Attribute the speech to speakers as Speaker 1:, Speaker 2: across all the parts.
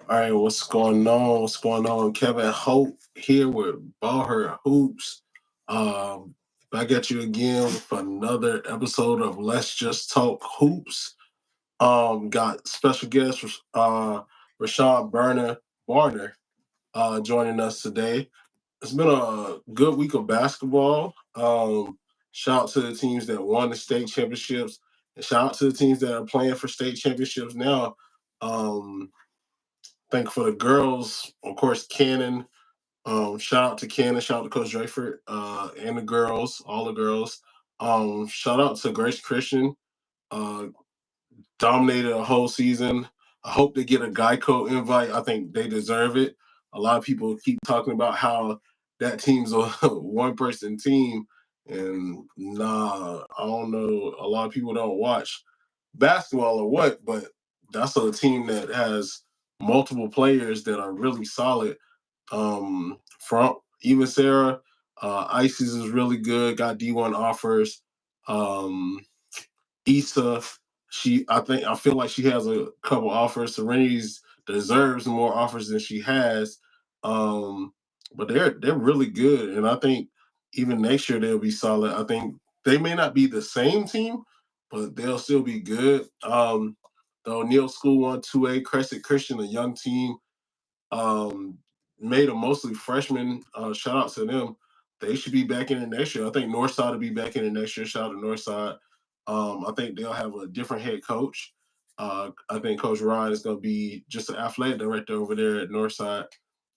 Speaker 1: All right, what's going on? What's going on? Kevin Hope here with Ballher Hoops. Um, Back at you again with another episode of Let's Just Talk Hoops. Got special guest RaShaan Barner joining us today. It's been a good week of basketball. Shout out to the teams that won the state championships, and shout out to the teams that are playing for state championships now. Um, Think for the girls, of course, Cannon. Shout out to Cannon, shout out to Coach Drayford, and the girls, all the girls. Shout out to Grace Christian, uh, dominated a whole season. I hope they get a Geico invite. I think they deserve it. A lot of people keep talking about how that team's a one-person team, and nah, I don't know. A lot of people don't watch basketball or what, but that's a team that has multiple players that are really solid. From even Sarah, Isis is really good. Got D1 offers. Um, Issa, I feel like she has a couple offers. Serenity's deserves more offers than she has. But they're really good, and I think even next year they'll be solid. I think they may not be the same team, but they'll still be good. The O'Neill School won 2A, Crescent Christian, a young team, um, made them mostly freshmen. Shout out to them. They should be back in it next year. I think Northside will be back in it next year. Shout out to Northside. I think they'll have a different head coach. I think Coach Ryan is going to be just an athletic director over there at Northside,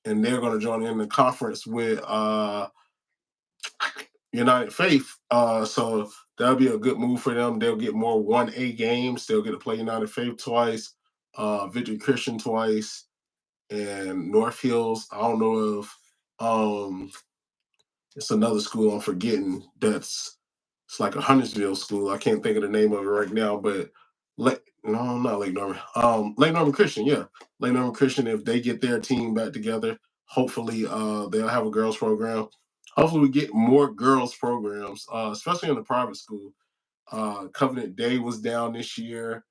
Speaker 1: and they're going to join in the conference with United Faith. So that'll be a good move for them. They'll get more 1A games. They'll get to play United Faith twice, Victory Christian twice, and North Hills. I don't know if it's another school I'm forgetting. It's like a Huntersville school. I can't think of the name of it right now, but no, not Lake Norman. Lake Norman Christian, yeah. Lake Norman Christian, if they get their team back together, hopefully they'll have a girls program. Hopefully we get more girls programs, especially in the private school. Covenant Day was down this year.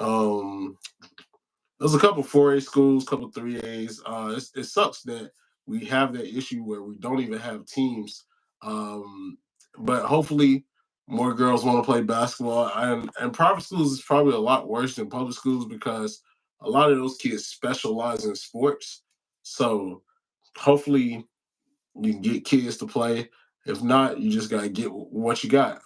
Speaker 1: Um, there's a couple 4A schools, couple 3As. It sucks that we have that issue where we don't even have teams. But hopefully more girls want to play basketball. And private schools is probably a lot worse than public schools because a lot of those kids specialize in sports. So hopefully you can get kids to play. If not, you just got to get what you got.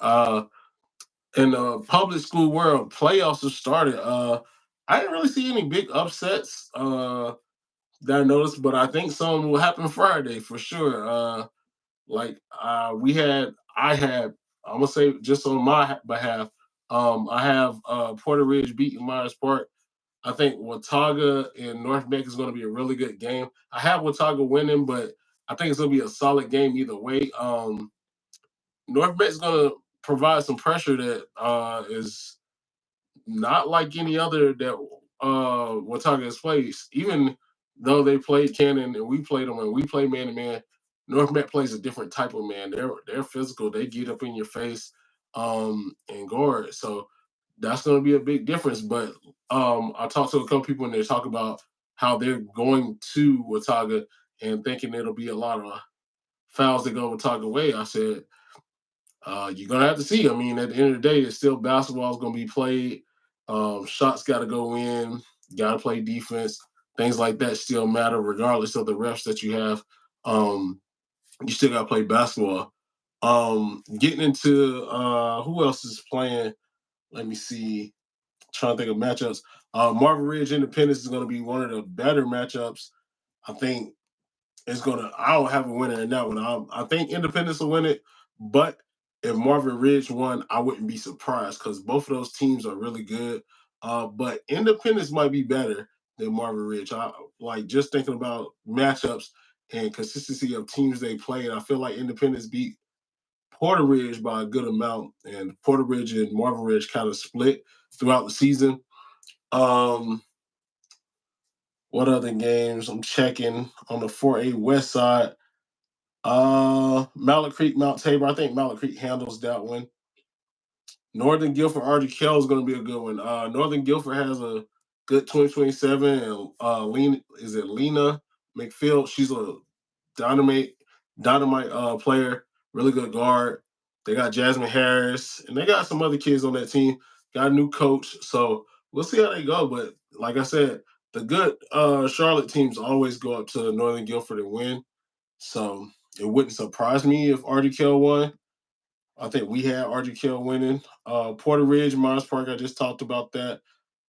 Speaker 1: In the public school world, playoffs have started. I didn't really see any big upsets that I noticed, but I think some will happen Friday for sure. I'm gonna say just on my behalf, I have Porter Ridge beating Myers Park. I think Watauga and North Beck is going to be a really good game. I have Watauga winning, but I think it's going to be a solid game either way. North Beck's going to provide some pressure that is not like any other that Watauga has played. Even though they played Cannon and we played them and we play man to man, North Met plays a different type of man. They're physical. They get up in your face and guard. So that's going to be a big difference. But I talked to a couple people and they talk about how they're going to Watauga and thinking it'll be a lot of fouls that go Watauga way. I said, you're gonna have to see. I mean, at the end of the day, it's still basketball is gonna be played. Shots got to go in. Got to play defense. Things like that still matter, regardless of the refs that you have. You still got to play basketball. Getting into who else is playing? Let me see. Trying to think of matchups. Marvin Ridge Independence is going to be one of the better matchups. I think it's gonna. I don't have a winner in that one. I think Independence will win it, but if Marvin Ridge won, I wouldn't be surprised because both of those teams are really good. But Independence might be better than Marvin Ridge. I like just thinking about matchups and consistency of teams they played. I feel like Independence beat Porter Ridge by a good amount, and Porter Ridge and Marvin Ridge kind of split throughout the season. What other games I'm checking on the 4A West side? Mallet Creek, Mount Tabor. I think Mallet Creek handles that one. Northern Guilford, RGK is going to be a good one. Northern Guilford has a good 2027. And Lena McPhail? She's a dynamite player, really good guard. They got Jasmine Harris, and they got some other kids on that team. Got a new coach, so we'll see how they go. But like I said, the good Charlotte teams always go up to Northern Guilford and win. So it wouldn't surprise me if RGK won. I think we had RGK winning. Porter Ridge, Myers Park, I just talked about that.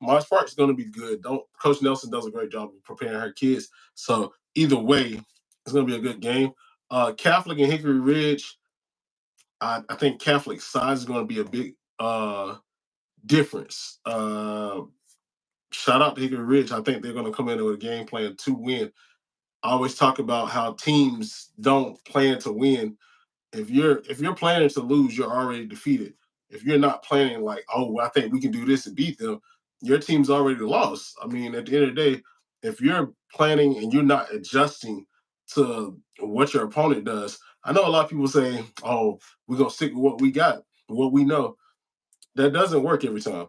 Speaker 1: Myers Park is going to be good. Don't Coach Nelson does a great job of preparing her kids. So either way, it's going to be a good game. Catholic and Hickory Ridge, I think Catholic size is going to be a big difference. Shout out to Hickory Ridge. I think they're going to come in with a game plan to win. I always talk about how teams don't plan to win. If you're planning to lose, you're already defeated. If you're not planning like, oh, I think we can do this and beat them, your team's already lost. I mean, at the end of the day, if you're planning and you're not adjusting to what your opponent does, I know a lot of people say, oh, we're gonna stick with what we got, what we know. That doesn't work every time.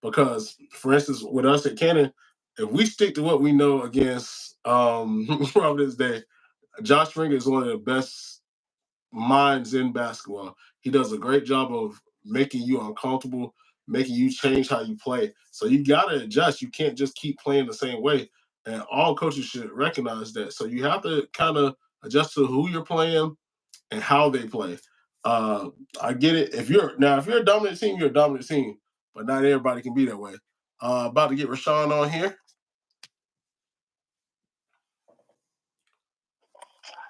Speaker 1: Because for instance, with us at Cannon, if we stick to what we know against Providence Day, Josh Springer is one of the best minds in basketball. He does a great job of making you uncomfortable, making you change how you play. So you got to adjust. You can't just keep playing the same way. And all coaches should recognize that. So you have to kind of adjust to who you're playing and how they play. Uh, I get it. If you're a dominant team, you're a dominant team. But not everybody can be that way. About to get RaShaan on here.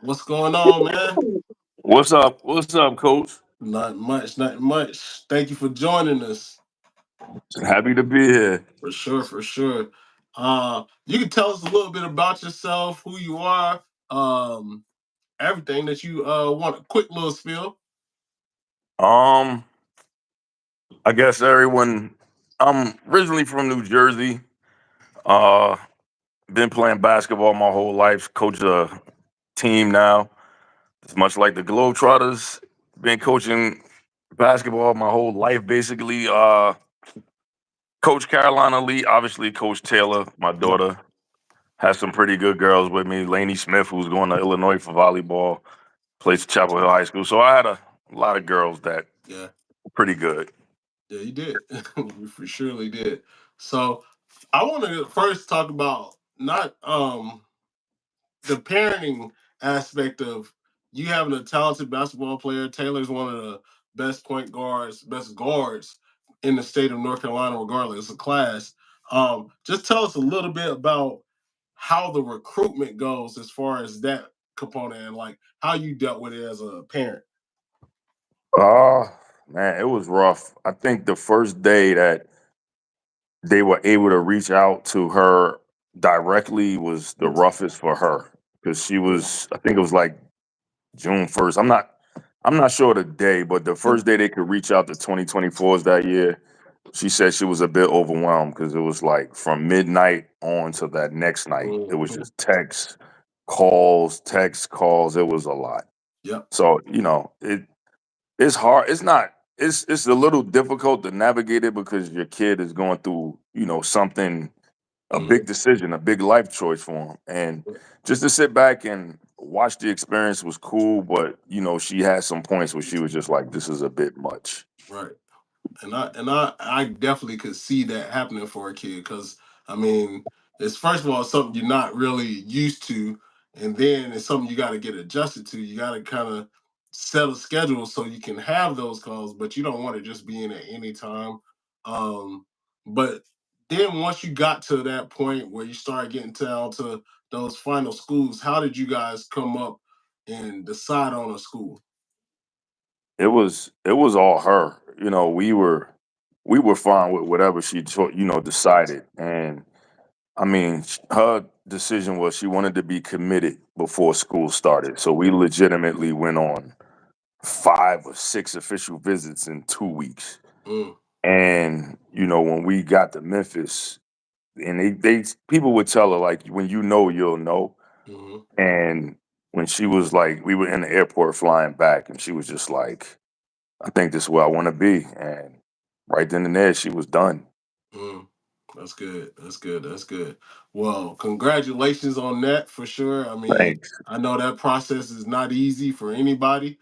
Speaker 1: What's going on, man?
Speaker 2: What's up? What's up, Coach?
Speaker 1: Not much, not much. Thank you for joining us.
Speaker 2: Happy to be here.
Speaker 1: For sure, for sure. You can tell us a little bit about yourself, who you are, everything that you want. A quick little spill.
Speaker 2: Um, I guess everyone. I'm originally from New Jersey. Uh, been playing basketball my whole life. Coach a team now. It's much like the Globetrotters. Been coaching basketball my whole life, basically. Coach Carolina Lee, obviously Coach Taylor, my
Speaker 1: Yep.
Speaker 2: daughter, has some pretty good girls with me. Lainey Smith, who's going to Illinois for volleyball, plays for Chapel Hill High School. So I had a lot of girls that
Speaker 1: Yeah.
Speaker 2: were pretty good.
Speaker 1: Yeah, you did. You for surely did. So I want to first talk about not the parenting aspect of you having a talented basketball player. Taylor's one of the best point guards, best guards in the state of North Carolina, regardless of class. Just tell us a little bit about how the recruitment goes as far as that component and like how you dealt with it as a parent.
Speaker 2: Uh Man, it was rough. I think the first day that they were able to reach out to her directly was the roughest for her because she
Speaker 1: Mm,
Speaker 2: was. I think it was like June 1st. I'm not sure the day, but the
Speaker 1: mm,
Speaker 2: first day they could reach out to 2024s that year, she said she was a bit overwhelmed because it was like from midnight on to that next night. It was
Speaker 1: mhm.
Speaker 2: just texts, calls, texts, calls. It was a lot.
Speaker 1: Yep.
Speaker 2: So, it's hard. It's not. It's a little difficult to navigate it because your kid is going through, something, a
Speaker 1: Mhm.
Speaker 2: big decision, a big life choice for him, and just to sit back and watch the experience was cool. But she had some points where she was just like, "This is a bit much."
Speaker 1: Right. And I definitely could see that happening for a kid because I mean it's first of all something you're not really used to, and then it's something you got to get adjusted to. You got to kind of set a schedule so you can have those calls, but you don't want to just be in at any time. But then once you got to that point where you start getting down to those final schools, how did you guys come up and decide on a school?
Speaker 2: It was all her. We were fine with whatever she decided, and I mean, her decision was she wanted to be committed before school started. So we legitimately went on 5 or 6 official visits in 2 weeks.
Speaker 1: Mm,
Speaker 2: And when we got to Memphis, and they people would tell her like, when you'll know.
Speaker 1: mhm,
Speaker 2: And when she was like, we were in the airport flying back, and she was just like, I think this is where I want to be. And right then and there, she was done.
Speaker 1: mm. That's good. That's good. That's good. Well, congratulations on that for sure. I mean,
Speaker 2: Thanks.
Speaker 1: I know that process is not easy for anybody.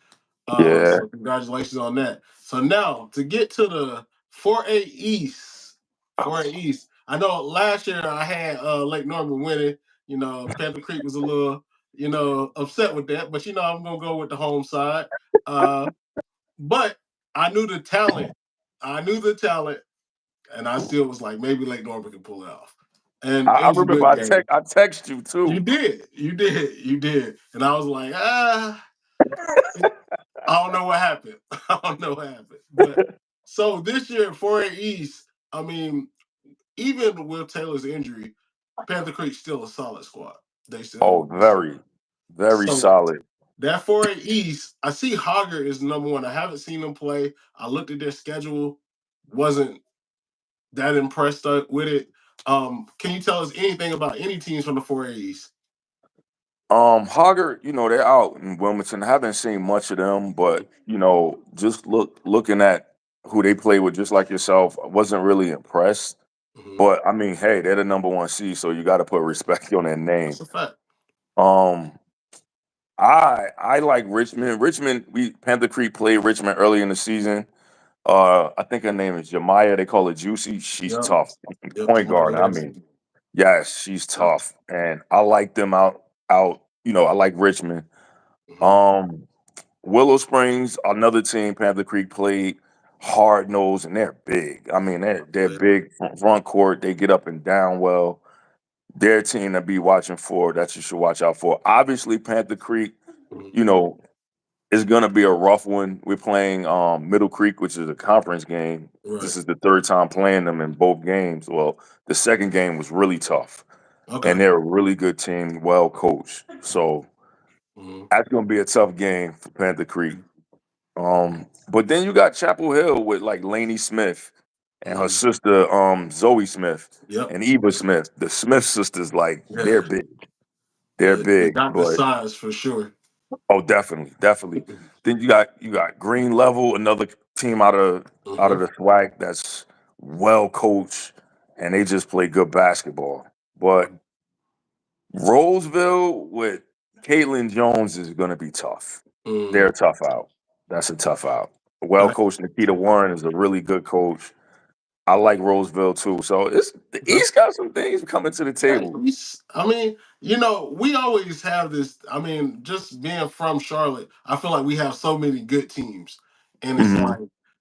Speaker 2: Yeah.
Speaker 1: So congratulations on that. So now to get to the 4A East, 4A East. I know last year I had Lake Norman winning. Panther Creek was a little, upset with that, but I'm gonna go with the home side. Uh, but I knew the talent. I knew the talent and I still was like, maybe Lake Norman can pull it off. And it
Speaker 2: I
Speaker 1: was a
Speaker 2: remember
Speaker 1: good game.
Speaker 2: I text you
Speaker 1: You
Speaker 2: too.
Speaker 1: did, you did, you did. And I was like, I don't know what happened. I don't know what happened. But so this year, 4A East, I mean, even with Taylor's injury, Panther Creek's still a solid squad. They still have
Speaker 2: Oh,
Speaker 1: a good squad.
Speaker 2: very
Speaker 1: So
Speaker 2: solid.
Speaker 1: that 4A East, I see Hogger is number one. I haven't seen them play. I looked at their schedule, wasn't that impressed with it. Can you tell us anything about any teams from the 4As?
Speaker 2: Hogger, they're out in Wilmington. I haven't seen much of them, but just looking at who they play with, just like yourself, I wasn't really impressed.
Speaker 1: Mm-hmm.
Speaker 2: But I mean, hey, they're the number one seed, so you got to put respect on their name.
Speaker 1: That's a fact.
Speaker 2: Um, I like Richmond. Richmond, we Panther Creek played Richmond early in the season. I think her name is Jemiah. They call her Juicy. She's
Speaker 1: Yep.
Speaker 2: tough.
Speaker 1: Yep.
Speaker 2: Point
Speaker 1: Jamal
Speaker 2: guard. I
Speaker 1: Anderson.
Speaker 2: mean, yes, she's
Speaker 1: Yep.
Speaker 2: tough, and I like them out. I like Richmond.
Speaker 1: Mm-hmm.
Speaker 2: Um, Willow Springs, another team. Panther Creek played hard nosed, and they're big. I mean, they're
Speaker 1: Yeah.
Speaker 2: big front court. They get up and down well. Their team to be watching for that you should watch out for. Obviously, Panther Creek.
Speaker 1: Mm-hmm.
Speaker 2: You know, it's gonna be a rough one. We're playing Middle Creek, which is a conference game.
Speaker 1: Right.
Speaker 2: This is the third time playing them in both games. Well, the second game was really tough, and
Speaker 1: Okay.
Speaker 2: they're a really good team, well coached. So
Speaker 1: Mm-hmm.
Speaker 2: that's gonna be a tough game for Panther Creek. But then you got Chapel Hill with like Lainey Smith and her
Speaker 1: Mm-hmm.
Speaker 2: sister Zoe Smith
Speaker 1: Yep.
Speaker 2: and Eva Smith. The Smith sisters, like they're
Speaker 1: Yeah.
Speaker 2: big. They're
Speaker 1: They
Speaker 2: big,
Speaker 1: got the
Speaker 2: but
Speaker 1: size for sure.
Speaker 2: oh, definitely, definitely. Then you got Green Level, another team out of
Speaker 1: Mm-hmm.
Speaker 2: the SWAC that's well coached, and they just play good basketball. But Roseville with Caitlin Jones is going to be tough. They're
Speaker 1: Mm-hmm.
Speaker 2: a tough out. That's a tough out. Well
Speaker 1: Okay.
Speaker 2: coached Nikita Warren is a really good coach. I like Roseville too. So it's the
Speaker 1: Okay.
Speaker 2: East got some things coming to the
Speaker 1: Yeah,
Speaker 2: table.
Speaker 1: I mean, we always have this. I mean, just being from Charlotte, I feel like we have so many good teams, and it's
Speaker 2: Hmm.
Speaker 1: like,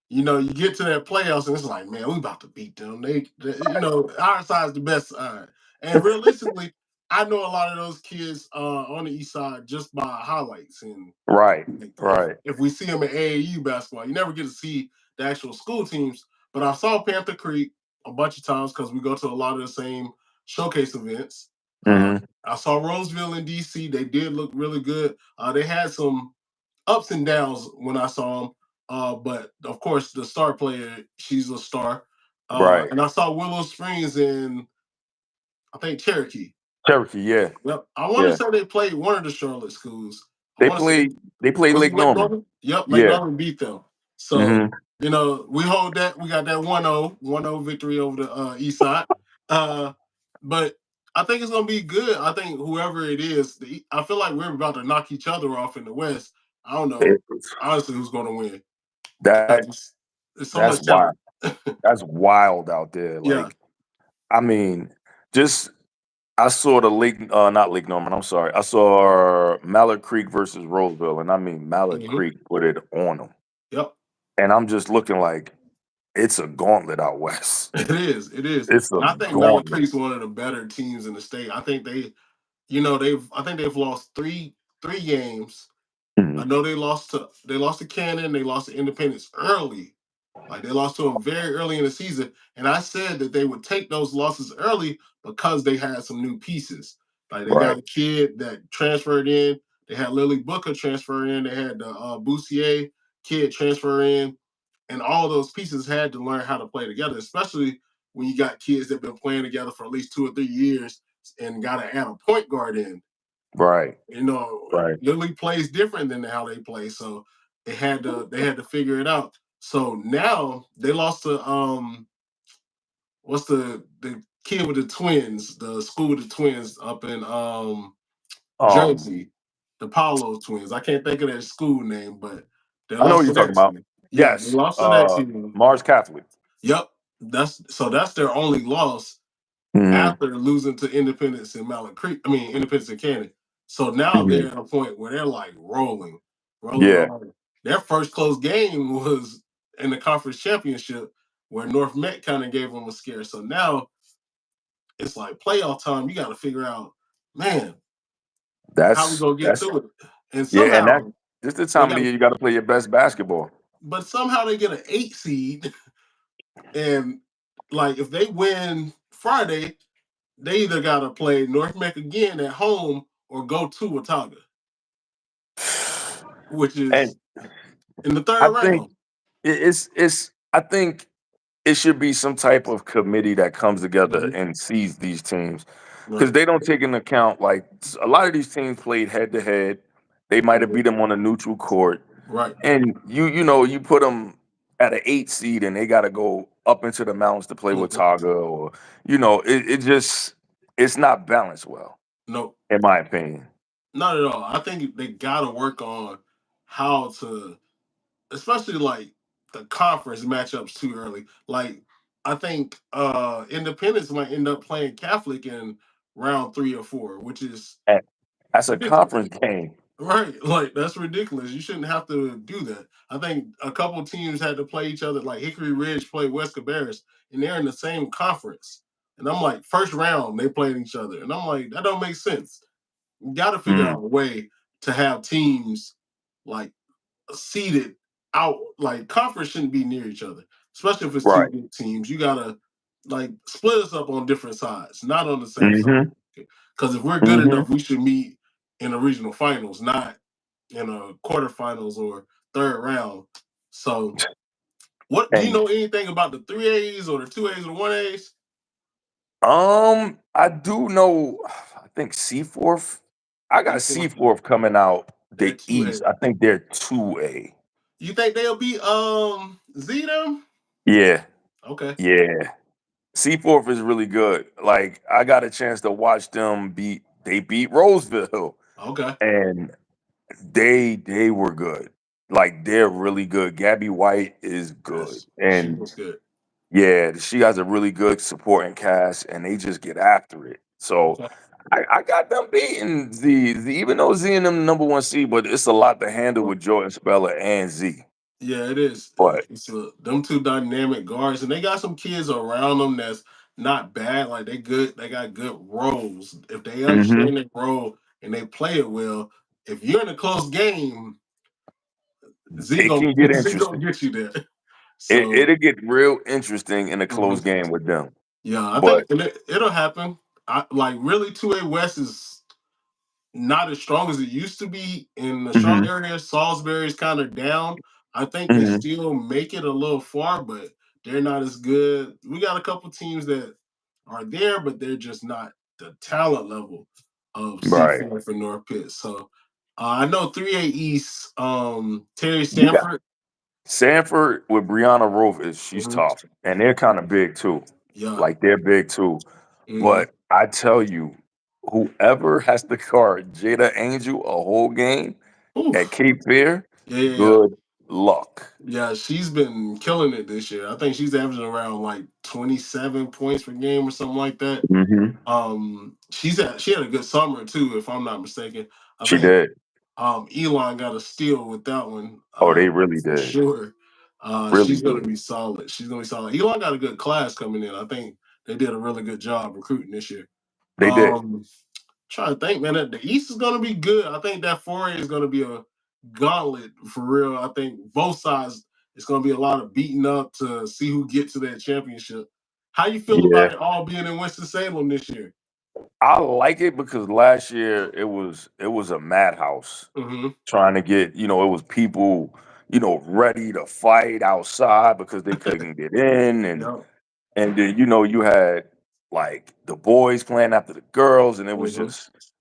Speaker 1: you get to that playoffs, and it's like, man, we about to beat them. Our side's the best side, and realistically, I know a lot of those kids on the east side just by highlights, and
Speaker 2: Right,
Speaker 1: like,
Speaker 2: right.
Speaker 1: if we see them in AAU basketball, you never get to see the actual school teams. But I saw Panther Creek a bunch of times because we go to a lot of the same showcase events. Uh,
Speaker 2: Hmm.
Speaker 1: I saw Roseville in DC. They did look really good. They had some ups and downs when I saw them. But of course, the star player, she's a star.
Speaker 2: Right.
Speaker 1: And I saw Willow Springs in, I think, Cherokee.
Speaker 2: Cherokee, yeah.
Speaker 1: Yep. I want to
Speaker 2: Yeah.
Speaker 1: say they played one of the Charlotte schools. I
Speaker 2: They
Speaker 1: want to say,
Speaker 2: played they played
Speaker 1: was
Speaker 2: Lake
Speaker 1: it Lake
Speaker 2: Norman.
Speaker 1: Norman? Yep, Lake
Speaker 2: Yeah.
Speaker 1: Norman beat them. So,
Speaker 2: Hmm.
Speaker 1: we hold that. We got that 1-0 victory over the East Side. Uh, but I think it's going to be good. I think whoever it is, I feel like we're about to knock each other off in the West. I don't know, honestly, who's going to win because
Speaker 2: That
Speaker 1: it's so
Speaker 2: that's
Speaker 1: much talent.
Speaker 2: wild. That's wild out there.
Speaker 1: Yeah.
Speaker 2: Like, I mean, just I saw the Lake, not Lake Norman. I'm sorry. I saw Mallard Creek versus Roseville, and I mean Mallard
Speaker 1: Mhm.
Speaker 2: Creek put it on them.
Speaker 1: Yep.
Speaker 2: And I'm just looking like it's a gauntlet out west.
Speaker 1: It is. It is.
Speaker 2: It's a
Speaker 1: And I think Malik
Speaker 2: gauntlet.
Speaker 1: Creek's one of the better teams in the state. I think I think they've lost three games. I
Speaker 2: Mhm.
Speaker 1: know they lost to Cannon, they lost to Independence early. Like they lost to them very early in the season. And I said that they would take those losses early because they had some new pieces. Like they got
Speaker 2: Right,
Speaker 1: a kid that transferred in. They had Lily Booker transfer in. They had the Boussier kid transfer in. And all those pieces had to learn how to play together, especially when you got kids that have been playing together for at least 2 or 3 years and got to add a point guard in.
Speaker 2: right, right.
Speaker 1: Lily plays different than how they play, so they had to figure it out. So now they lost to what's the kid with the twins, the school with the twins up in
Speaker 2: Um,
Speaker 1: Jersey, the Paulo twins. I can't think of their school name, but they
Speaker 2: I know what
Speaker 1: lost
Speaker 2: you're
Speaker 1: to
Speaker 2: talking
Speaker 1: that
Speaker 2: about.
Speaker 1: team. Yeah, they
Speaker 2: Yes,
Speaker 1: lost to that team.
Speaker 2: Mars Catholic.
Speaker 1: Yep. That's their only loss
Speaker 2: Hmm.
Speaker 1: after losing to Independence in Mallard Creek. I mean Independence in Cannon. So now they're
Speaker 2: Hmm.
Speaker 1: at a point where they're like
Speaker 2: Yeah,
Speaker 1: rolling. Their first close game was in the conference championship where North Met kind of gave them a scare. So now it's like playoff time. You got to figure out, man, how we gonna get
Speaker 2: that's
Speaker 1: through it. And
Speaker 2: yeah, and that
Speaker 1: somehow
Speaker 2: this the
Speaker 1: they
Speaker 2: time of the
Speaker 1: got,
Speaker 2: year you got to play your best basketball.
Speaker 1: but somehow they get an 8 seed, and like if they win Friday, they either got to play North Meck again at home or go to Watauga, which
Speaker 2: And
Speaker 1: is in the
Speaker 2: I
Speaker 1: third
Speaker 2: think
Speaker 1: round.
Speaker 2: it's I think it should be some type of committee that comes together
Speaker 1: Mhm.
Speaker 2: and sees these teams because
Speaker 1: Right,
Speaker 2: they don't take into account like a lot of these teams played head to head. They might have
Speaker 1: mhm,
Speaker 2: beat them on a neutral court,
Speaker 1: right.
Speaker 2: and you put them at an 8 seed and they got to go up into the mountains to play with
Speaker 1: Mhm.
Speaker 2: Taga or it just it's not balanced well
Speaker 1: No,
Speaker 2: in my opinion.
Speaker 1: not at all. I think they got to work on how to, especially like the conference matchups too early. Like I think Independence might end up playing Catholic in round 3 or 4, which is
Speaker 2: And that's a
Speaker 1: ridiculous.
Speaker 2: conference game.
Speaker 1: Right, like that's ridiculous. You shouldn't have to do that. I think a couple teams had to play each other. Like Hickory Ridge played West Cabarrus, and they're in the same conference. And I'm like, first round they played each other, and I'm like, that don't make sense. You got to figure
Speaker 2: Mm,
Speaker 1: out a way to have teams like seeded out. Like conference shouldn't be near each other, especially if it's two
Speaker 2: right.
Speaker 1: good teams. You gotta like split us up on different sides, not on the same side.
Speaker 2: Hmm.
Speaker 1: Because if we're good
Speaker 2: Hmm.
Speaker 1: enough, we should meet in the regional finals, not in a quarterfinals or third round. So, what do you
Speaker 2: And
Speaker 1: know anything about the 3As or the 2As or the 1As?
Speaker 2: I do know. I think Seaforth. I got
Speaker 1: C4,
Speaker 2: Seaforth coming out
Speaker 1: they're
Speaker 2: the East.
Speaker 1: 2A.
Speaker 2: I think they're 2A.
Speaker 1: You think they'll be Z them?
Speaker 2: Yeah,
Speaker 1: Okay,
Speaker 2: yeah. Seaforth is really good. Like I got a chance to watch them beat. They beat Roseville,
Speaker 1: okay.
Speaker 2: and they were good. Like they're really good. Gabby White is good,
Speaker 1: Yes, she
Speaker 2: and
Speaker 1: was good.
Speaker 2: yeah, she has a really good supporting cast, and they just get after it. So
Speaker 1: Okay.
Speaker 2: I got them beating even though Z and them number one seed, but it's a lot to handle with Jordan Speller and Z.
Speaker 1: Yeah, it is.
Speaker 2: But
Speaker 1: It's them two dynamic guards, and they got some kids around them that's not bad. Like they good. They got good roles. If they
Speaker 2: hmm
Speaker 1: understand their role and they play it well, if you're in a close game, Z
Speaker 2: it
Speaker 1: gonna
Speaker 2: can get
Speaker 1: Z gonna
Speaker 2: interesting.
Speaker 1: get you there.
Speaker 2: It
Speaker 1: So
Speaker 2: it'll get real interesting in a close
Speaker 1: mhm.
Speaker 2: game with them.
Speaker 1: Yeah, I
Speaker 2: But
Speaker 1: think it'll happen. I like really 2A West is not as strong as it used to be in the Charlotte
Speaker 2: hmm
Speaker 1: area. Salisbury's kind of down. I think they
Speaker 2: hmm
Speaker 1: still make it a little far, but they're not as good. We got a couple teams that are there, but they're just not the talent level of
Speaker 2: right,
Speaker 1: C4 for North Pitt. So I know 3A East, Terry
Speaker 2: you got
Speaker 1: Stanford.
Speaker 2: Sanford with Brianna Rovers. She's
Speaker 1: Mhm.
Speaker 2: tough, and they're kind of big too.
Speaker 1: Yeah.
Speaker 2: Like they're big too.
Speaker 1: Hmm.
Speaker 2: But I tell you, whoever has to guard Jada Angel a whole game at
Speaker 1: Oof.
Speaker 2: Cape Fear,
Speaker 1: Yeah, yeah, yeah.
Speaker 2: good luck.
Speaker 1: Yeah, she's been killing it this year. I think she's averaging around like 27 points per game or something like that.
Speaker 2: Hmm.
Speaker 1: She had a good summer too, if I'm not mistaken. I
Speaker 2: She
Speaker 1: think
Speaker 2: did.
Speaker 1: Elon got a steal with that one,
Speaker 2: Oh, they really
Speaker 1: for
Speaker 2: did.
Speaker 1: sure.
Speaker 2: Really
Speaker 1: She's gonna
Speaker 2: did.
Speaker 1: be solid. She's gonna be solid. Elon got a good class coming in. I think they did a really good job recruiting this year.
Speaker 2: They did.
Speaker 1: Um, Trying to think, man. The East is gonna be good. I think that 4A is gonna be a gauntlet for real. I think both sides. It's gonna be a lot of beating up to see who gets to that championship. How you feel
Speaker 2: Yeah.
Speaker 1: about it all being in Winston Salem this year?
Speaker 2: I like it because last year it was a madhouse
Speaker 1: Mm-hmm.
Speaker 2: trying to get, it was people, ready to fight outside because they couldn't get in
Speaker 1: Yeah.
Speaker 2: and then you had like the boys playing after the girls and
Speaker 1: Mm-hmm.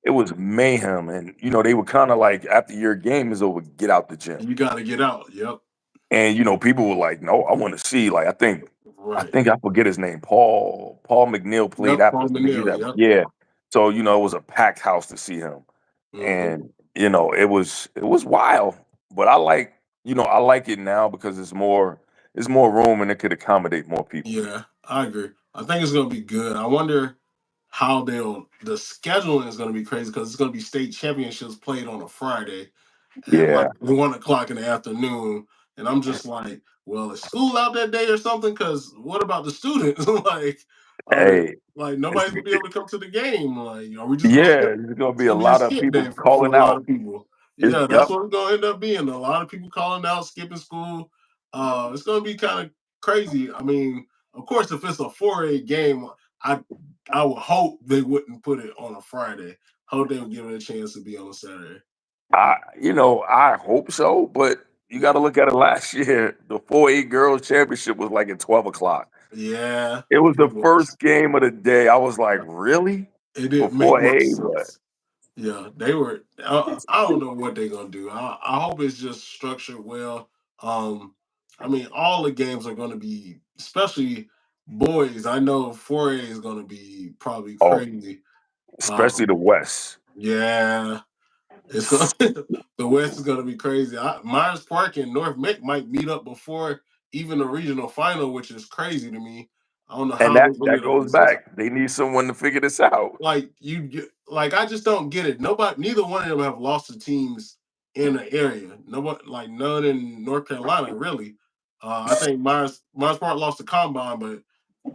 Speaker 2: it was mayhem and they were kind of like after your game is over, get out the gym.
Speaker 1: You got to get out. Yep.
Speaker 2: And people were like, "No, I want to see." Like I think I
Speaker 1: Right.
Speaker 2: think I forget his name. Paul McNeil played
Speaker 1: Yep.
Speaker 2: after
Speaker 1: Paul
Speaker 2: some of
Speaker 1: Manil.
Speaker 2: that.
Speaker 1: Yep.
Speaker 2: Yeah. So, it was a packed house to see him.
Speaker 1: Hmm.
Speaker 2: And, it was wild. But I like it now because it's more room and it could accommodate more people.
Speaker 1: Yeah, I agree. I think it's gonna be good. I wonder how the scheduling is gonna be crazy because it's gonna be state championships played on a Friday at like
Speaker 2: Yeah.
Speaker 1: 1 o'clock in the afternoon. And I'm just like, well, is school out that day or something? Because what about the students? Like, are they
Speaker 2: Hey,
Speaker 1: like
Speaker 2: it's
Speaker 1: nobody's gonna be able to come to the game? Like, are we just gonna
Speaker 2: yeah,
Speaker 1: skip?
Speaker 2: there's gonna
Speaker 1: It's
Speaker 2: be a
Speaker 1: gonna be a
Speaker 2: lot of
Speaker 1: skip
Speaker 2: people
Speaker 1: day for
Speaker 2: calling
Speaker 1: a lot
Speaker 2: out.
Speaker 1: of people.
Speaker 2: It's
Speaker 1: Yeah, that's
Speaker 2: yep.
Speaker 1: what it's gonna end up being. A lot of people calling out, skipping school. It's gonna be kind of crazy. I mean, of course, if it's a 4A game, I I would hope they wouldn't put it on a Friday. Hope they would give it a chance to be on a Saturday.
Speaker 2: I hope so, but you got to look at it. Last year, the 4A girls championship was like at 12 o'clock.
Speaker 1: Yeah,
Speaker 2: It was
Speaker 1: it
Speaker 2: the
Speaker 1: was.
Speaker 2: first game of the day. I was like, really?
Speaker 1: It
Speaker 2: For
Speaker 1: didn't make much
Speaker 2: 4A? But
Speaker 1: sense. Yeah, they were. I don't know what they're gonna do. I hope it's just structured well. Um, I mean, all the games are gonna be, especially boys. I know 4A is gonna be probably
Speaker 2: oh,
Speaker 1: crazy.
Speaker 2: especially
Speaker 1: Um,
Speaker 2: the West.
Speaker 1: yeah, it's gonna. The West is gonna be crazy. Myers Park and North Mick might meet up before even the regional final, which is crazy to me. I don't know
Speaker 2: And
Speaker 1: how
Speaker 2: that
Speaker 1: they
Speaker 2: that
Speaker 1: ended up
Speaker 2: goes
Speaker 1: in such.
Speaker 2: back. They need someone to figure this out.
Speaker 1: Like like I just don't get it. Nobody, neither one of them have lost to teams in the area. Nobody, like none in North Carolina, really. I think Myers Park lost the combine, but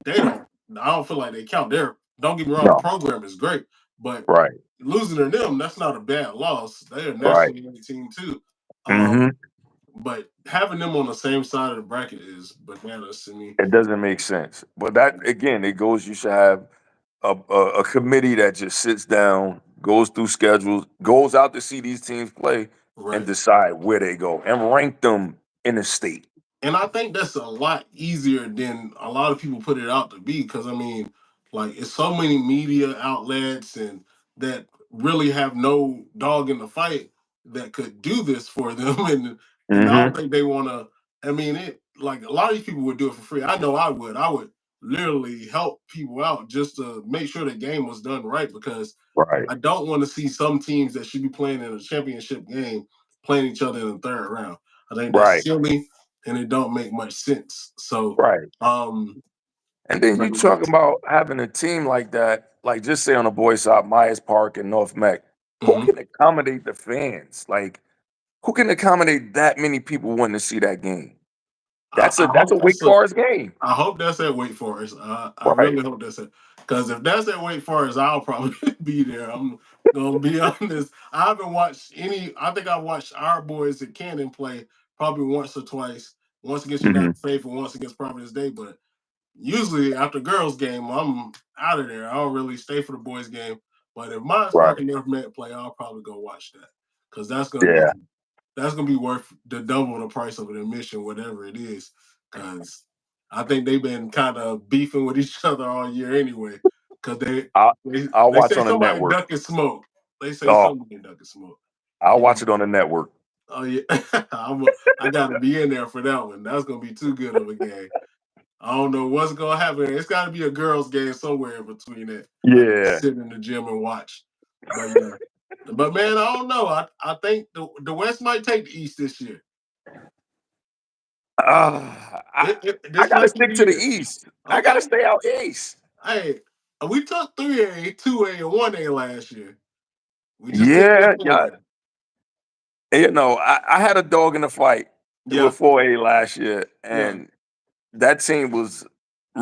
Speaker 1: they don't. I don't feel like they count. Don't get me wrong, the
Speaker 2: No.
Speaker 1: program is great, but
Speaker 2: Right.
Speaker 1: losing to them, that's not a bad loss. They're a
Speaker 2: Right.
Speaker 1: national team too.
Speaker 2: Hmm.
Speaker 1: But having them on the same side of the bracket is bananas to me.
Speaker 2: It doesn't make sense. But that again, it goes. You should have a committee that just sits down, goes through schedules, goes out to see these teams play, and
Speaker 1: Right.
Speaker 2: decide where they go and rank them in the state.
Speaker 1: And I think that's a lot easier than a lot of people put it out to be. Because I mean, like it's so many media outlets and that really have no dog in the fight that could do this for them, and I don't
Speaker 2: Hmm.
Speaker 1: think they want to. I mean, it like a lot of these people would do it for free. I know I would. I would literally help people out just to make sure the game was done right because
Speaker 2: Right.
Speaker 1: I don't want to see some teams that should be playing in a championship game playing each other in the third round. I think that's
Speaker 2: Right.
Speaker 1: silly and it don't make much sense. So,
Speaker 2: Right.
Speaker 1: um,
Speaker 2: And then
Speaker 1: but
Speaker 2: you talk about having a team like that, like just say on the boys' side, Myers Park and North Mac. Who
Speaker 1: mhm.
Speaker 2: can accommodate the fans? Like, who can accommodate that many people wanting to see that game?
Speaker 1: I,
Speaker 2: That's a
Speaker 1: I
Speaker 2: that's
Speaker 1: hope
Speaker 2: a Wake
Speaker 1: that's a.
Speaker 2: Forest game.
Speaker 1: I hope that's at Wake Forest. I
Speaker 2: Right.
Speaker 1: really hope that's it. Because if that's at Wake Forest, I'll probably be there. I'm gonna be honest. I haven't watched any. I think I watched our boys at Canton play probably once or twice. Once against
Speaker 2: Hmm.
Speaker 1: United Faith and once against Providence Day. But usually after girls game, I'm out of there. I don't really stay for the boys game. But if Myers Park
Speaker 2: Right.
Speaker 1: and North Met play, I'll probably go watch that because
Speaker 2: Yeah.
Speaker 1: that's gonna be worth the double the price of an admission, whatever it is. Because I think they've been kind of beefing with each other all year anyway. Because
Speaker 2: I'll
Speaker 1: they
Speaker 2: I'll
Speaker 1: they
Speaker 2: watch
Speaker 1: say
Speaker 2: on the
Speaker 1: somebody
Speaker 2: network.
Speaker 1: ducking smoke. They say
Speaker 2: Oh,
Speaker 1: somebody ducking smoke.
Speaker 2: I'll watch
Speaker 1: And
Speaker 2: it on the network.
Speaker 1: oh yeah, I gotta be in there for that one. That's gonna be too good of a game. I don't know what's gonna happen. It's got to be a girls' game somewhere in between that. I can
Speaker 2: Yeah.
Speaker 1: sit in the gym and watch. But yeah, but man, I don't know. I think the West might take the East this year.
Speaker 2: I I
Speaker 1: This
Speaker 2: gotta
Speaker 1: might be
Speaker 2: stick
Speaker 1: the
Speaker 2: to the
Speaker 1: year.
Speaker 2: East. I gotta
Speaker 1: Okay,
Speaker 2: stay out East.
Speaker 1: hey, we took 3A, 2A, and 1A last year. We just couldn't get
Speaker 2: Yeah, yeah.
Speaker 1: 4A.
Speaker 2: I had a dog in the fight
Speaker 1: Yeah,
Speaker 2: with 4A last year,
Speaker 1: yeah.
Speaker 2: and that team was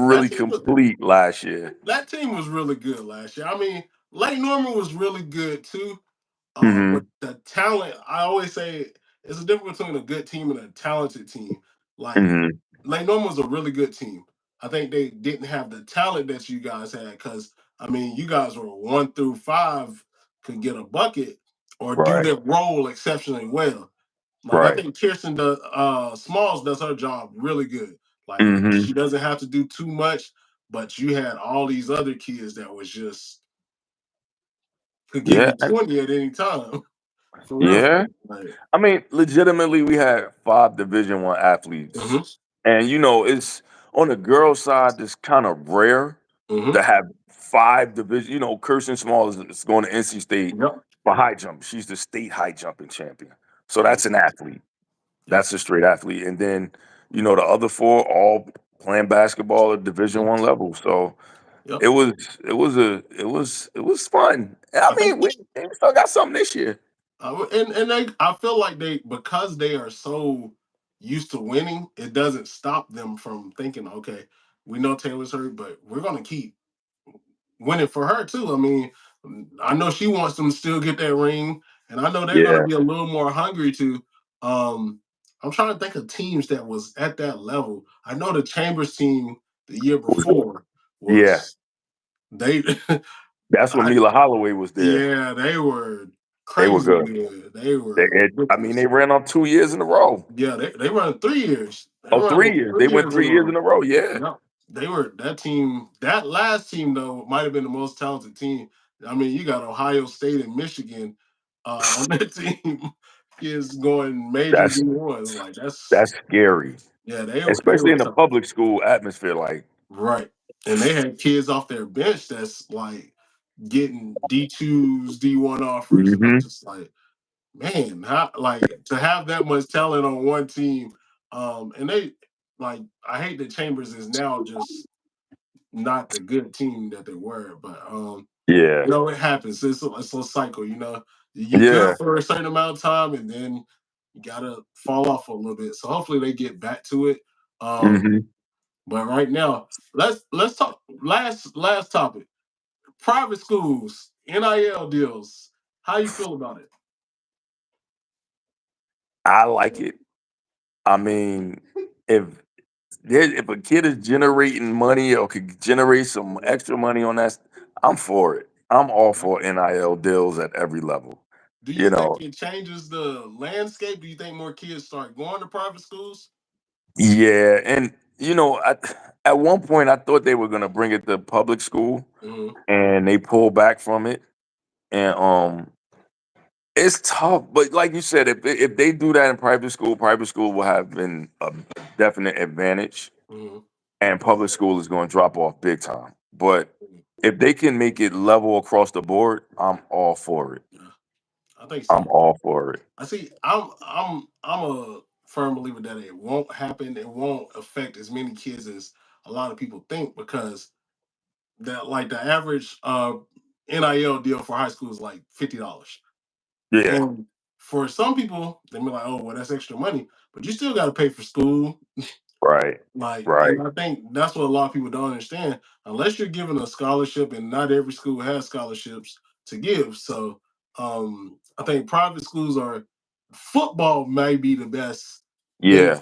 Speaker 1: That
Speaker 2: really
Speaker 1: team was
Speaker 2: complete last year.
Speaker 1: that team was really good last year. I mean, Lake Norman was really good too. But
Speaker 2: Hmm.
Speaker 1: the talent, I always say, it's a difference between a good team and a talented team. Like
Speaker 2: Hmm.
Speaker 1: Lake Norman was a really good team. I think they didn't have the talent that you guys had because I mean, you guys were 1 through 5 could get a bucket or do
Speaker 2: Right.
Speaker 1: their role exceptionally well. Like I
Speaker 2: Right.
Speaker 1: think Kirsten does, Smalls does her job really good. Like
Speaker 2: Hmm.
Speaker 1: she doesn't have to do too much, but you had all these other kids that was just could give
Speaker 2: Yeah.
Speaker 1: you 20 at any time. For real.
Speaker 2: Yeah.
Speaker 1: Like,
Speaker 2: I mean, legitimately, we had 5 Division 1 athletes,
Speaker 1: mhm.
Speaker 2: and it's On the girls' side, it's kind of rare
Speaker 1: Mm-hmm.
Speaker 2: to have 5 division. Kirsten Small is going to NC State
Speaker 1: Yep.
Speaker 2: for high jump. She's the state high jumping champion. So
Speaker 1: Mhm.
Speaker 2: that's an athlete.
Speaker 1: Yep.
Speaker 2: That's a straight athlete. And then, the other four all playing basketball at Division
Speaker 1: Mhm.
Speaker 2: One level. So
Speaker 1: Yep.
Speaker 2: it was fun. I
Speaker 1: I think,
Speaker 2: mean, we still got something this year.
Speaker 1: and I feel like because they are so used to winning, it doesn't stop them from thinking, okay, we know Taylor's hurt, but we're gonna keep winning for her too. I mean, I know she wants them to still get that ring, and I know they're gonna
Speaker 2: Yeah,
Speaker 1: be a little more hungry to. Um, I'm trying to think of teams that was at that level. I know the Chambers team the year before
Speaker 2: yeah.
Speaker 1: was they.
Speaker 2: That's when
Speaker 1: I,
Speaker 2: Mila Holloway was there.
Speaker 1: yeah, they were
Speaker 2: They were
Speaker 1: crazy
Speaker 2: good.
Speaker 1: good. They were
Speaker 2: I mean,
Speaker 1: ridiculous.
Speaker 2: they ran off 2 years in a row.
Speaker 1: Yeah, they run 3 years. They
Speaker 2: Oh,
Speaker 1: run
Speaker 2: 3 years. They
Speaker 1: three
Speaker 2: went
Speaker 1: years in
Speaker 2: three
Speaker 1: a
Speaker 2: years
Speaker 1: row.
Speaker 2: in a row. Yeah.
Speaker 1: Yep. They were that team. That last team though might have been the most talented team. I mean, you got Ohio State and Michigan on that team. Kids going major
Speaker 2: That's
Speaker 1: D1. Like that's
Speaker 2: that's scary,
Speaker 1: yeah, they
Speaker 2: especially
Speaker 1: were
Speaker 2: in the
Speaker 1: tough.
Speaker 2: public school atmosphere. Like,
Speaker 1: Right. And they had kids off their bench that's like getting D2s, D1 offers. And I'm
Speaker 2: hmm
Speaker 1: just like, man, how like to have that much talent on one team. And they like I hate that Chambers is now just not the good team that they were, but
Speaker 2: yeah,
Speaker 1: it happens. It's a cycle, You get good
Speaker 2: yeah,
Speaker 1: for a certain amount of time and then you gotta fall off a little bit. So hopefully they get back to it. Um,
Speaker 2: hmm
Speaker 1: but right now, let's talk last topic. Private schools, NIL deals. How you feel about it?
Speaker 2: I like it. I mean, if if a kid is generating money or could generate some
Speaker 1: Mhm.
Speaker 2: extra money on that, I'm for it. I'm all for NIL deals at every level.
Speaker 1: Do you
Speaker 2: You
Speaker 1: think
Speaker 2: know,
Speaker 1: it changes the landscape? Do you think more kids start going to private schools?
Speaker 2: yeah, and at one point I thought they were gonna bring it to public school,
Speaker 1: Hmm.
Speaker 2: and they pulled back from it. And it's tough, but like you said, if they do that in private school will have been a definite advantage,
Speaker 1: Hmm.
Speaker 2: and public school is going to drop off big time. But if they can make it level across the board, I'm all for it.
Speaker 1: Yeah, I think
Speaker 2: I'm
Speaker 1: so.
Speaker 2: all for it.
Speaker 1: I see. I'm a firm believer that it won't happen. It won't affect as many kids as a lot of people think because that like the average NIL deal for high school is like $50.
Speaker 2: Yeah,
Speaker 1: And for some people, they be like, oh, well, that's extra money, but you still got to pay for school.
Speaker 2: right,
Speaker 1: Like,
Speaker 2: right.
Speaker 1: and I think that's what a lot of people don't understand. Unless you're given a scholarship, and not every school has scholarships to give. So, I think private schools are football may be the best
Speaker 2: Yeah.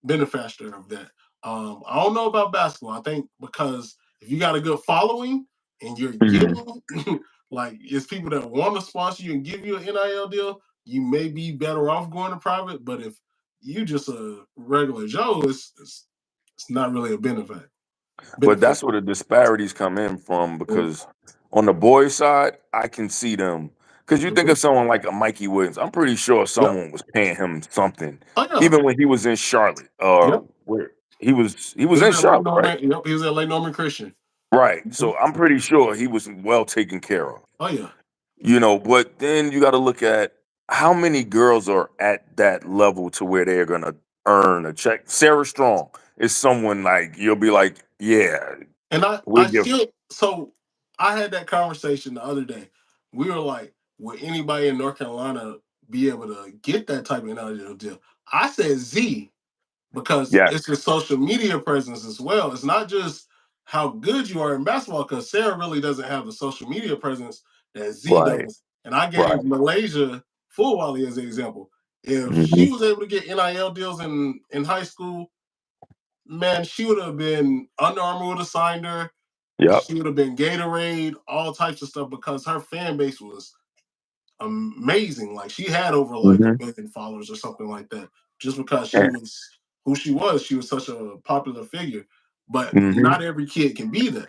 Speaker 1: benefactor of that. I don't know about basketball. I think because if you got a good following and you're
Speaker 2: Mhm.
Speaker 1: getting like it's people that want to sponsor you and give you an NIL deal, you may be better off going to private. But if you just a regular Joe, it's not really a
Speaker 2: But
Speaker 1: benefit.
Speaker 2: that's where the disparities come in from
Speaker 1: Mhm.
Speaker 2: because on the boys' side, I can see them. Because you think
Speaker 1: Mhm.
Speaker 2: of someone like a Mikey Williams, I'm pretty sure
Speaker 1: Yep.
Speaker 2: someone was paying him something,
Speaker 1: Oh yeah.
Speaker 2: even when he was in Charlotte, or
Speaker 1: Yep.
Speaker 2: where he was
Speaker 1: He was
Speaker 2: in
Speaker 1: at Lake
Speaker 2: Charlotte, right?
Speaker 1: Norman. Yep. He was at Lake Norman Christian.
Speaker 2: Right.
Speaker 1: Mhm.
Speaker 2: So I'm pretty sure he was well taken care of.
Speaker 1: Oh yeah.
Speaker 2: But then you got to look at how many girls are at that level to where they're gonna earn a check. Sarah Strong is someone like you'll be like, yeah,
Speaker 1: And
Speaker 2: we
Speaker 1: I
Speaker 2: give.
Speaker 1: still so I had that conversation the other day. We were like, would anybody in North Carolina be able to get that type of NIL deal? I said Z because
Speaker 2: Yes.
Speaker 1: it's the social media presence as well. It's not just how good you are in basketball, because Sarah really doesn't have the social media presence that Z
Speaker 2: Right.
Speaker 1: does. And I
Speaker 2: Right.
Speaker 1: gave Malaysia Full Wally as an example. If she
Speaker 2: hmm
Speaker 1: was able to get NIL deals in high school, man, she would have been Under Armour would have signed her.
Speaker 2: Yep.
Speaker 1: She would have been Gatorade, all types of stuff because her fan base was amazing. Like she had over like a
Speaker 2: hmm
Speaker 1: million followers or something like that, just because she
Speaker 2: And,
Speaker 1: was who she was. She was such a popular figure. But
Speaker 2: hmm
Speaker 1: not every kid can be that.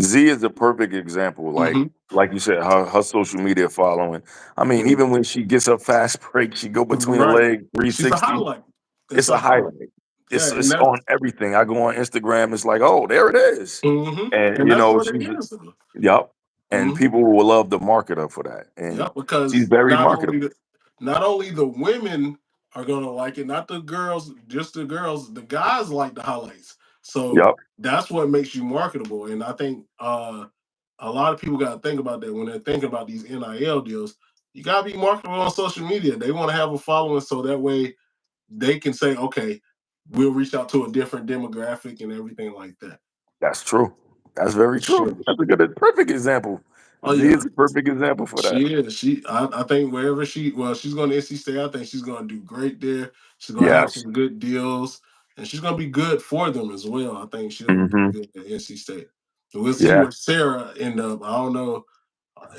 Speaker 2: Z is a perfect example.
Speaker 1: Hmm.
Speaker 2: Like you said, her social media following. I mean,
Speaker 1: Hmm.
Speaker 2: even when she gets her fast break, she go between the
Speaker 1: Right.
Speaker 2: leg
Speaker 1: She's a
Speaker 2: 360.
Speaker 1: highlight. It's
Speaker 2: It's
Speaker 1: a
Speaker 2: a
Speaker 1: highlight.
Speaker 2: highlight.
Speaker 1: Yeah, and
Speaker 2: it's
Speaker 1: that's
Speaker 2: on everything. I go on Instagram, it's like, oh, there it is. And
Speaker 1: and
Speaker 2: you
Speaker 1: that's
Speaker 2: know,
Speaker 1: what it
Speaker 2: she's
Speaker 1: is. Though.
Speaker 2: yep. And
Speaker 1: Mhm.
Speaker 2: people will love to market her for that. And
Speaker 1: Yep,
Speaker 2: she's
Speaker 1: because
Speaker 2: very marketable.
Speaker 1: not only the women are gonna like it, not the girls, just the girls. The guys like the highlights, so
Speaker 2: Yep.
Speaker 1: that's what makes you marketable. And I think a lot of people got to think about that when they're thinking about these NIL deals. You gotta be marketable on social media. They want to have a following, so that way they can say, okay, we'll reach out to a different demographic and everything like that.
Speaker 2: That's true. That's very
Speaker 1: For
Speaker 2: true.
Speaker 1: sure.
Speaker 2: That's a good perfect example.
Speaker 1: Oh
Speaker 2: Z
Speaker 1: yeah.
Speaker 2: is a perfect example for that.
Speaker 1: She is. I think wherever she's going to NC State. I think she's going to do great there. She's going to have
Speaker 2: Yes.
Speaker 1: some good deals, and she's going to be good for them as well. I think she'll do
Speaker 2: Hmm.
Speaker 1: good at NC State. So we'll see
Speaker 2: Yeah.
Speaker 1: where Sarah end up. I don't know.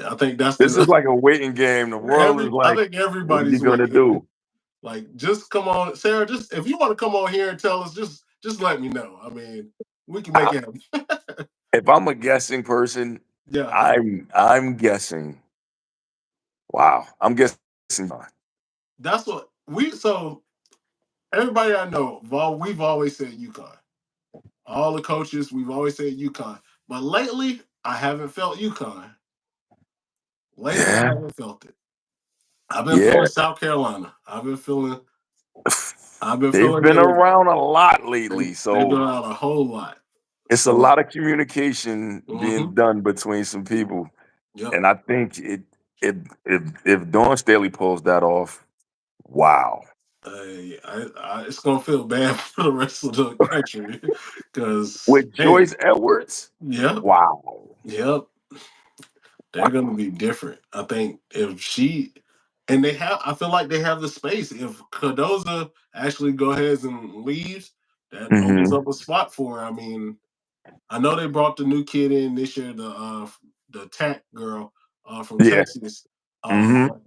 Speaker 1: I think that's
Speaker 2: This is
Speaker 1: the
Speaker 2: like a waiting game. The world is
Speaker 1: I
Speaker 2: like,
Speaker 1: think
Speaker 2: what are you
Speaker 1: everybody's
Speaker 2: gonna
Speaker 1: waiting.
Speaker 2: do?
Speaker 1: Like, just come on, Sarah. Just if you want to come on here and tell us, just let me know. I mean, we can make
Speaker 2: I,
Speaker 1: it happen.
Speaker 2: if I'm a guessing person,
Speaker 1: Yeah,
Speaker 2: I'm guessing. Wow, I'm guessing.
Speaker 1: that's what we. So everybody I know, we've always said UConn. All the coaches, we've always said UConn. But lately, I haven't felt UConn. Lately, I
Speaker 2: Yeah,
Speaker 1: haven't felt it. I've been
Speaker 2: yeah.
Speaker 1: feeling South Carolina. I've been
Speaker 2: They've
Speaker 1: feeling
Speaker 2: been
Speaker 1: them.
Speaker 2: around a lot lately,
Speaker 1: They've been
Speaker 2: so
Speaker 1: out a whole lot.
Speaker 2: it's a
Speaker 1: So,
Speaker 2: lot of communication being
Speaker 1: hmm
Speaker 2: done between some people,
Speaker 1: yep.
Speaker 2: and I think if Dawn Staley pulls that off, wow.
Speaker 1: It's gonna feel bad for the rest of the country because,
Speaker 2: With
Speaker 1: man,
Speaker 2: Joyce Edwards,
Speaker 1: yep,
Speaker 2: wow.
Speaker 1: yep, they're gonna
Speaker 2: Wow.
Speaker 1: be different. I think if she and they have, I feel like they have the space. If Cardoza actually go ahead and leaves, that opens
Speaker 2: Hmm.
Speaker 1: up a spot for her. I mean, I know they brought the new kid in this year, the Tack girl from
Speaker 2: Yeah.
Speaker 1: Texas.
Speaker 2: Hmm.
Speaker 1: But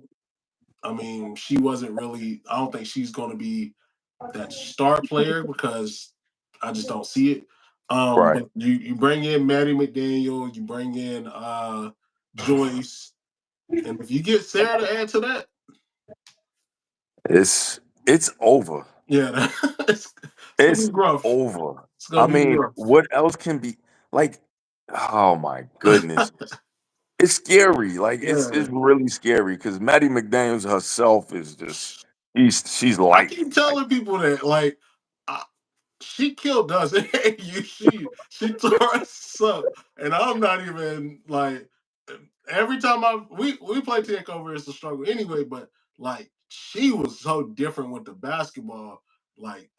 Speaker 1: I mean, she wasn't really. I don't think she's going to be that star player because I just don't see it.
Speaker 2: Right.
Speaker 1: But you bring in Maddie McDaniel, you bring in Joyce, and if you get Sarah to add to that,
Speaker 2: It's over.
Speaker 1: yeah, it's gonna be
Speaker 2: It's
Speaker 1: rough.
Speaker 2: over.
Speaker 1: It's
Speaker 2: I
Speaker 1: gonna be
Speaker 2: mean,
Speaker 1: rough.
Speaker 2: what else can be like? Oh my goodness. It's scary. Like it's
Speaker 1: Yeah,
Speaker 2: really scary because Maddie McDaniels herself is just she's
Speaker 1: I
Speaker 2: life.
Speaker 1: keep
Speaker 2: Like,
Speaker 1: telling people that she killed us. She tore us up, and I'm not even like every time we play takeover, it's a struggle anyway. But like she was so different with the basketball. Like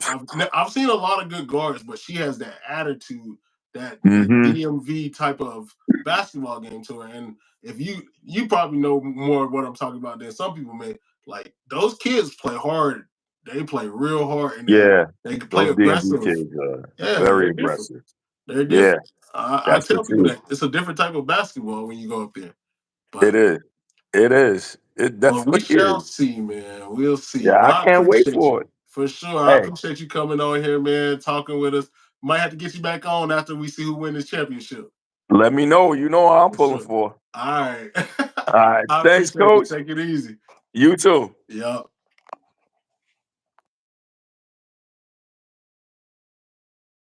Speaker 1: I've seen a lot of good guards, but she has that attitude, that
Speaker 2: hmm.
Speaker 1: DMV type of basketball game to her. And if you probably know more of what I'm talking about than some people may. Like those kids play hard. They play real hard, and
Speaker 2: Yeah.
Speaker 1: they can play
Speaker 2: Those DMV
Speaker 1: aggressive.
Speaker 2: kids are
Speaker 1: Yeah,
Speaker 2: very
Speaker 1: they're different.
Speaker 2: aggressive.
Speaker 1: They're
Speaker 2: Yeah,
Speaker 1: different. I
Speaker 2: that's the
Speaker 1: tell people
Speaker 2: truth.
Speaker 1: that it's a different type of basketball when you go up there.
Speaker 2: It
Speaker 1: But
Speaker 2: is. It is. It
Speaker 1: we
Speaker 2: definitely
Speaker 1: shall
Speaker 2: is.
Speaker 1: see, man. We'll see.
Speaker 2: Yeah,
Speaker 1: But
Speaker 2: I
Speaker 1: I
Speaker 2: can't wait
Speaker 1: appreciate
Speaker 2: for
Speaker 1: you
Speaker 2: it.
Speaker 1: for sure. I
Speaker 2: Hey,
Speaker 1: appreciate you coming on here, man, talking with us. Might have to get you back on after we see who wins this championship.
Speaker 2: let me know. You know what I'm
Speaker 1: For
Speaker 2: pulling
Speaker 1: sure.
Speaker 2: for.
Speaker 1: All right.
Speaker 2: All right.
Speaker 1: I
Speaker 2: Thanks,
Speaker 1: appreciate it.
Speaker 2: coach.
Speaker 1: Take it easy.
Speaker 2: You too.
Speaker 1: Yep.